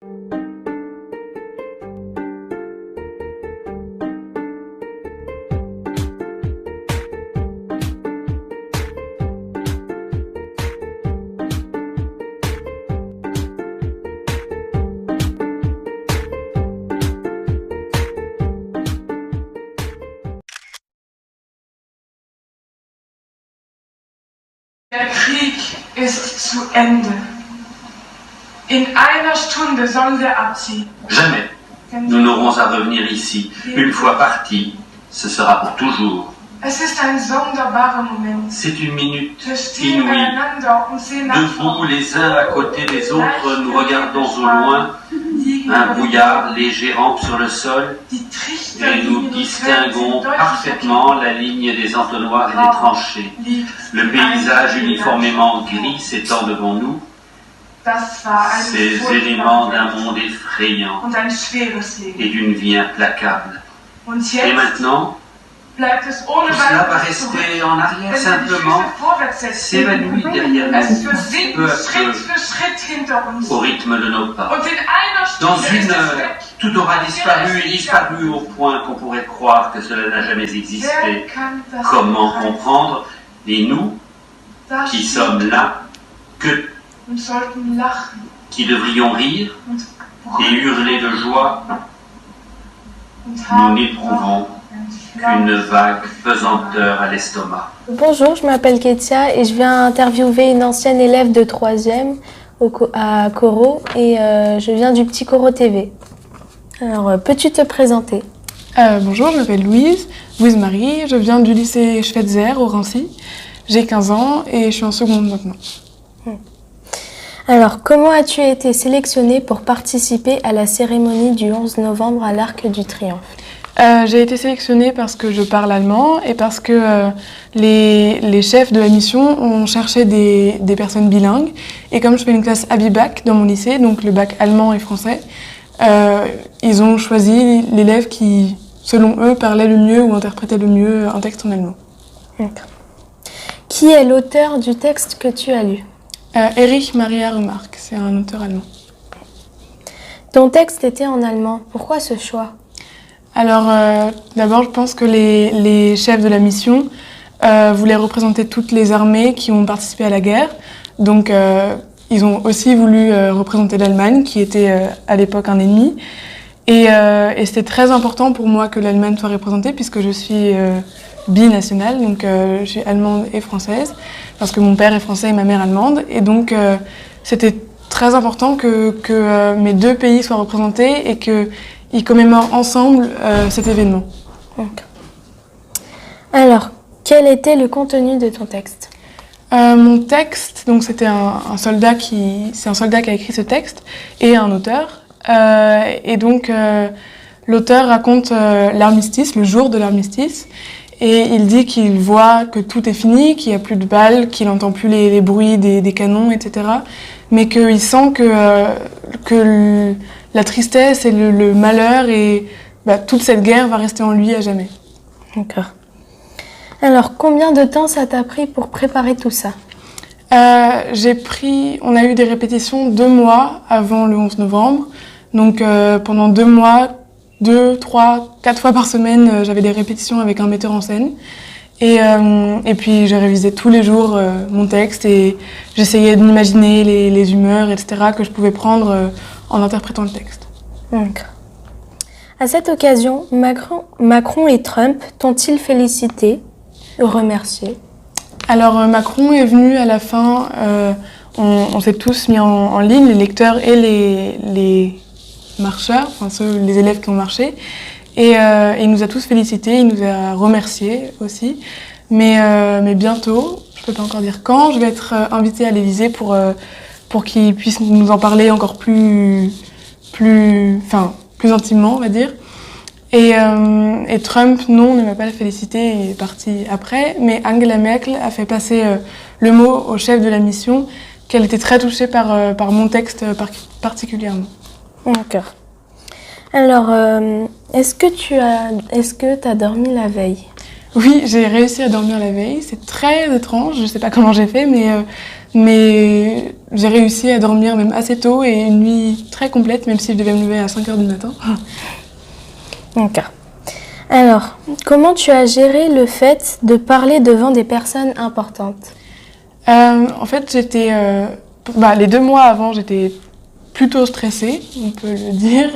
Der Krieg ist zu Ende. In einer Stunde sollen wir abziehen. Jamais nous n'aurons à revenir ici. Une fois partis, ce sera pour toujours. Es ist ein sonderbarer Moment. C'est une minute Wir stehen inouïe. beieinander und sehen nach Debout, vorne. les uns à côté des autres, nous regardons au loin Liegen un über den brouillard léger rampe sur le sol Die et Trichterlinien nous und Grenzen distinguons deutlich parfaitement la ligne des entonnoirs et des tranchées. liegt. Le paysage uniformément gris s'étend devant nous, Das war ein ces furchtbarer éléments d'un Moment monde effrayant und ein schweres Leben. et d'une vie implacable. Und Et jetzt maintenant, bleibt es ohne tout cela va weiteres zurück, rester en arrière wenn wir die simplement, Füße vorwärts setzen. s'évanouit derrière Es nous, versinkt peu à Schritt peu, für Schritt hinter uns. au rythme de nos pas. Und in einer Dans Stunde une ist es heure, weg. tout aura disparu et disparu au point qu'on pourrait croire que cela n'a jamais existé. Wer kann das Comment begreifen? comprendre? Et nous, Da qui stehen sommes là, que, und sollten lachen qui devrions rire und et hurler de joie, und nous haben n'éprouvons ein qu'une Flaum. vague pesanteur à l'estomac. Bonjour, je m'appelle Ketia et je viens interviewer une ancienne élève de 3e à Coro et je viens du Petit Coro TV. Alors, peux-tu te présenter? Bonjour, je m'appelle Louise Marie, je viens du lycée Schweitzer au Rancy. J'ai 15 ans et je suis en seconde maintenant. Alors, comment as-tu été sélectionnée pour participer à la cérémonie du 11 novembre à l'Arc du Triomphe? J'ai été sélectionnée parce que je parle allemand et parce que les chefs de la mission ont cherché des personnes bilingues. Et comme je fais une classe Abi-Bac dans mon lycée, donc le bac allemand et français, ils ont choisi l'élève qui, selon eux, parlait le mieux ou interprétait le mieux un texte en allemand. D'accord. Qui est l'auteur du texte que tu as lu? Erich Maria Remarque, c'est un auteur allemand. Ton texte était en allemand. Pourquoi ce choix? Alors, d'abord, je pense que les chefs de la mission voulaient représenter toutes les armées qui ont participé à la guerre. Donc, ils ont aussi voulu représenter l'Allemagne, qui était à l'époque un ennemi. Et c'était très important pour moi que l'Allemagne soit représentée, puisque je suis binationale, donc je suis allemande et française, parce que mon père est français et ma mère allemande. Et donc, c'était très important que mes deux pays soient représentés et qu'ils commémorent ensemble cet événement. Alors, quel était le contenu de ton texte? Mon texte, donc c'était un soldat qui a écrit ce texte et un auteur. Et donc l'auteur raconte l'armistice, le jour de l'armistice, et il dit qu'il voit que tout est fini, qu'il n'y a plus de balles, qu'il n'entend plus les bruits des canons, etc. Mais qu'il sent que la tristesse et le malheur et toute cette guerre va rester en lui à jamais. D'accord. Alors, combien de temps ça t'a pris pour préparer tout ça? On a eu des répétitions 2 mois avant le 11 novembre. Donc pendant 2 mois, 2, 3, 4 fois par semaine, j'avais des répétitions avec un metteur en scène. Et puis j'ai révisé tous les jours mon texte et j'essayais d'imaginer les humeurs, etc. que je pouvais prendre en interprétant le texte. D'accord. À cette occasion, Macron et Trump t'ont-ils félicité ou remercié? Alors Macron est venu à la fin, on s'est tous mis en ligne, les lecteurs et les marcheurs, enfin les élèves qui ont marché, et il nous a tous félicités, il nous a remerciés aussi. Mais bientôt, je peux pas encore dire quand, je vais être invitée à l'Élysée pour qu'il puisse nous en parler encore plus intimement, on va dire. Et Trump, non, ne m'a pas félicité, il est parti après. Mais Angela Merkel a fait passer le mot au chef de la mission qu'elle était très touchée par mon texte particulièrement. D'accord. Alors, est-ce que tu as dormi la veille? Oui, j'ai réussi à dormir la veille. C'est très étrange, je ne sais pas comment j'ai fait, mais Mais j'ai réussi à dormir même assez tôt et une nuit très complète, même si je devais me lever à 5h du matin. D'accord. Alors, comment tu as géré le fait de parler devant des personnes importantes? En fait, les 2 mois avant, j'étais plutôt stressée, on peut le dire.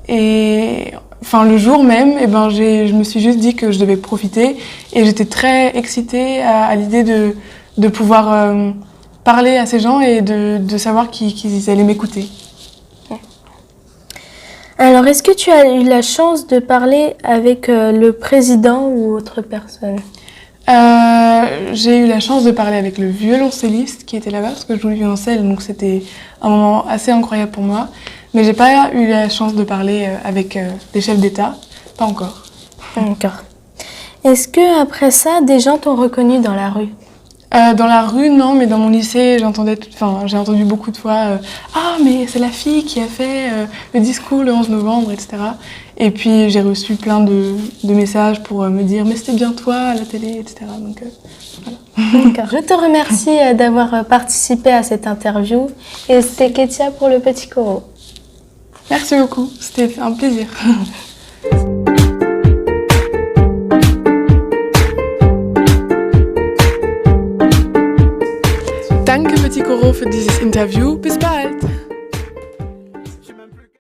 Et le jour même, je me suis juste dit que je devais profiter. Et j'étais très excitée à l'idée de pouvoir parler à ces gens et de savoir qu'ils allaient m'écouter. Alors, est-ce que tu as eu la chance de parler avec le président ou autre personne? J'ai eu la chance de parler avec le violoncelliste qui était là-bas, parce que je joue le violoncelle, donc c'était un moment assez incroyable pour moi. Mais j'ai pas eu la chance de parler avec des chefs d'État, pas encore. D'accord. Est-ce que après ça, des gens t'ont reconnu dans la rue? Dans la rue, non, mais dans mon lycée, j'ai entendu beaucoup de fois ah, mais c'est la fille qui a fait le discours le 11 novembre, etc. Et puis j'ai reçu plein de messages pour me dire mais c'était bien toi à la télé, etc. Donc voilà. D'accord. Je te remercie d'avoir participé à cette interview. Et c'était Ketia pour le Petit Coro. Merci beaucoup, c'était un plaisir. Danke Petit Coro für dieses Interview. Bis bald!